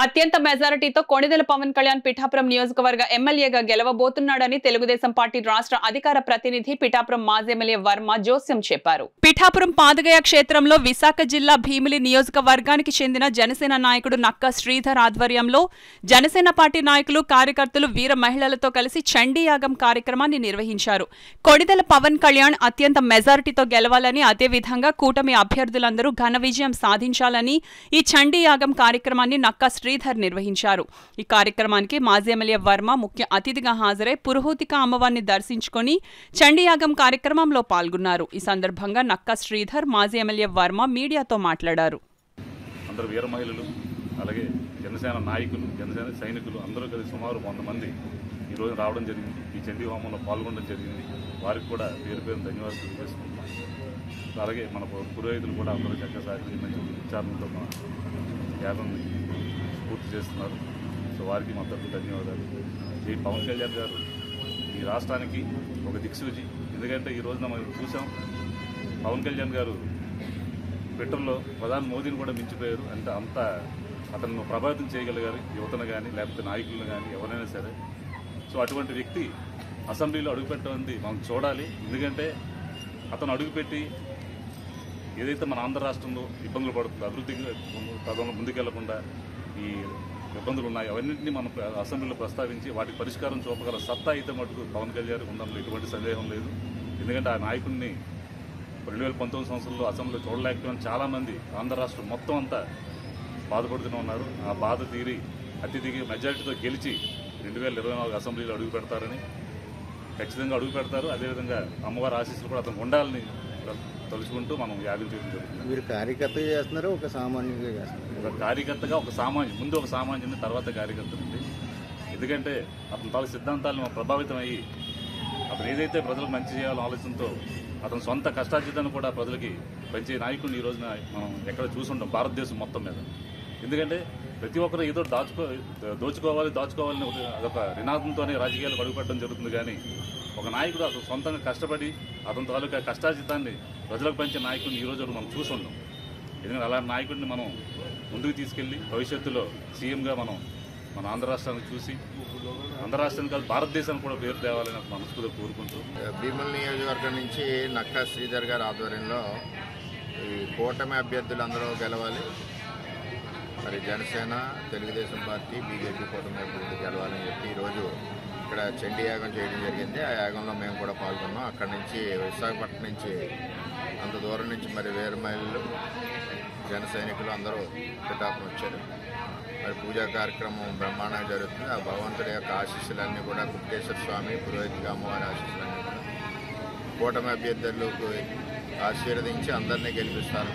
అత్యంత మెజారిటీతో కొణిదెల పవన్ కళ్యాణ్ పిఠాపురం నియోజకవర్గ ఎమ్మెల్యేగా గెలవబోతున్నాడని తెలుగుదేశం పార్టీ రాష్ట్ర అధికార ప్రతినిధి పిఠాపురం మాజీ ఎమ్మెల్యే వర్మ జోస్యం చెప్పారు. పిఠాపురం పాదగయ క్షేత్రంలో విశాఖ జిల్లా భీమిలి నియోజకవర్గానికి చెందిన జనసేన నాయకుడు నక్కా శ్రీధర్ ఆధ్వర్యంలో జనసేన పార్టీ నాయకులు కార్యకర్తలు వీర మహిళలతో కలిసి చండీయాగం కార్యక్రమాన్ని నిర్వహించారు. కొణిదెల పవన్ కళ్యాణ్ అత్యంత మెజారిటీతో గెలవాలని, అదేవిధంగా కూటమి అభ్యర్థులందరూ ఘన విజయం సాధించాలని ఈ చండీయాగం కార్యక్రమాన్ని నక్కా శ్రీధర్ నిర్వహించారు. ఈ కార్యక్రమానికి మాజీ ఎమ్మెల్యే వర్మ ముఖ్య అతిథిగా హాజరై పురోహితిక అమ్మవారిని దర్శించుకుని చండీయాగం కార్యక్రమంలో పాల్గొన్నారు. ఈ సందర్భంగా నక్కా శ్రీధర్, మాజీ ఎమ్మెల్యే వర్మ మీడియాతో మాట్లాడారు. అందరూ వీర మహిళలు, అలాగే జనసేన నాయకులు, జనసేన సైనికులు అందరూ కలిసి సుమారు 100 మంది ఈరోజు రావడం జరిగింది. ఈ చండీ హోమంలో పాల్గొనడం జరిగింది. వారికి కూడా పేరు పేరు ధన్యవాదాలు తెలియజేసుకుంటున్నాం. అలాగే మన పురోహితులు కూడా అందరూ చక్కగా సాగి మంచి విచారణతో మన యాగంని పూర్తి చేస్తున్నారు. సో వారికి మొత్తం ధన్యవాదాలు. ఈ పవన్ కళ్యాణ్ గారు ఈ రాష్ట్రానికి ఒక దిక్సూచి. ఎందుకంటే ఈ రోజున మనం చూసాం, పవన్ కళ్యాణ్ గారు ట్విట్టర్లో ప్రధాని మోదీని కూడా మించిపోయారు. అంటే అంత అతను ప్రభావితం చేయగలిగారు, యువతను కానీ లేకపోతే నాయకులను కానీ ఎవరైనా సరే. సో అటువంటి వ్యక్తి అసెంబ్లీలో అడుగుపెట్టడం మనం చూడాలి. ఎందుకంటే అతను అడుగుపెట్టి ఏదైతే మన ఆంధ్ర రాష్ట్రంలో ఇబ్బందులు పడుతుందో, అభివృద్ధికి పదంలో ముందుకెళ్లకుండా ఈ ఇబ్బందులు ఉన్నాయి, అవన్నింటినీ మనం అసెంబ్లీలో ప్రస్తావించి వాటికి పరిష్కారం చూపగల సత్తా అయితే మటుకు పవన్ కళ్యాణ్ ఉండడంలో ఎటువంటి సందేహం లేదు. ఎందుకంటే ఆ నాయకుడిని 2019 సంవత్సరంలో అసెంబ్లీలో చూడలేకపోయిన చాలామంది ఆంధ్ర రాష్ట్రం మొత్తం అంతా బాధపడుతూనే ఉన్నారు. ఆ బాధ తీరి అతిథికి మెజారిటీతో గెలిచి 2024 అసెంబ్లీలో అడుగు పెడతారని ఖచ్చితంగా అడుగు పెడతారు. అదేవిధంగా అమ్మవారి ఆశీస్సులు కూడా అతను ఉండాలని తలుచుకుంటూ మనం యాగం చేయడం జరుగుతుంది. మీరు కార్యకర్తగా చేస్తున్నారు, ఒక సామాన్యుడిగా చేస్తున్నారు? ఒక కార్యకర్తగా ఒక సామాన్యుడు, ముందు ఒక సామాన్యుని తర్వాత కార్యకర్తనండి. ఎందుకంటే అతని తాలూ సిద్ధాంతాలను ప్రభావితం అయ్యి అతను ఏదైతే ప్రజలకు మంచి చేయాలో ఆలోచనతో అతని సొంత కష్టార్జితాన్ని కూడా ప్రజలకి పెంచే నాయకుడిని ఈ రోజున మనం ఎక్కడ చూసుంటాం భారతదేశం మొత్తం మీద. ఎందుకంటే ప్రతి ఒక్కరు ఏదో దోచుకోవాలని అదొక నినాదంతోనే రాజకీయాలు అడుగుపెట్టడం జరుగుతుంది. కానీ ఒక నాయకుడు అతను సొంతంగా కష్టపడి అతని తాలూకా కష్టార్జితాన్ని ప్రజలకు పెంచే నాయకుడిని ఈ రోజు మనం చూసుంటాం. ఎందుకంటే అలాంటి నాయకుడిని మనం ముందుకు తీసుకెళ్లి భవిష్యత్తులో సీఎంగా మనం మన ఆంధ్ర రాష్ట్రాన్ని చూసి ఆంధ్ర రాష్ట్రానికి కాదు భారతదేశానికి కూడా పేరు తేవాలని మనస్ఫూర్తిగా కోరుకుంటూ, భీముల నియోజకవర్గం నుంచి నక్కా శ్రీధర్ గారి ఆధ్వర్యంలో ఈ కూటమి అభ్యర్థులందరూ గెలవాలి, మరి జనసేన, తెలుగుదేశం పార్టీ, బీజేపీ కూటమి అభ్యర్థులు గెలవాలని చెప్పి ఈరోజు ఇక్కడ చండీ యాగం చేయడం జరిగింది. ఆ యాగంలో మేము కూడా పాల్గొన్నాం. అక్కడి నుంచి విశాఖపట్నం నుంచి అంత దూరం నుంచి మరి వేరే మహిళలు, జన సైనికులు అందరూ పిఠాపురం వచ్చారు. మరి పూజా కార్యక్రమం బ్రహ్మాండంగా జరుగుతుంది. ఆ భగవంతుడి యొక్క ఆశీస్సులన్నీ కూడా గుప్తేశ్వర స్వామి, పురోహితిక అమ్మవారి ఆశీస్సులన్నీ కూడా కూటమి అభ్యర్థులకు ఆశీర్వదించి అందరినీ గెలిపిస్తారు.